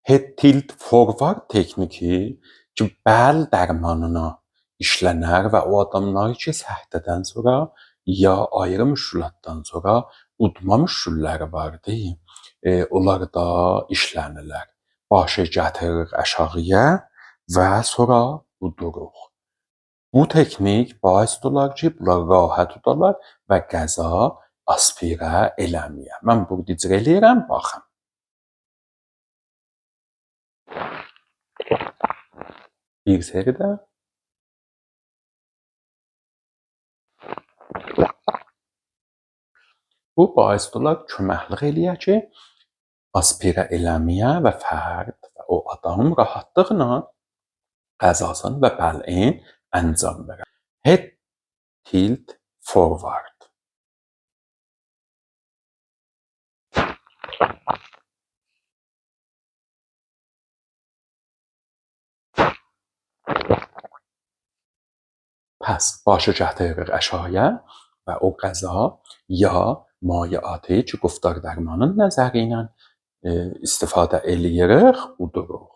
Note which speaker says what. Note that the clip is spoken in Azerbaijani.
Speaker 1: Head tilt forward texniki ki, bəl dərmanına işlənər və o adamlar ki, səhdədən sonra ya ayrı müşkülatdan sonra udma müşkülləri vardı, onlar da işlənirlər. Başı gətiririk aşağıya və sonra uduruq. Bu texnik bais olar ki, bunlar rahat udarlar və qəza aspirə eləməyə. Mən burada icra eləyirəm, baxın. Bir seridə. Bu bais olar köməklik eləyə ki, aspirə eləməyə və fərd və o adam rahatlıqla qəzasını və bəlin əncam verər. Head tilt forward. پس başı gətiririk aşağıya və o qəza ya mayeatı ki, guftar dərmanın nəzəri ilə istifadə eləyirik, uduruq.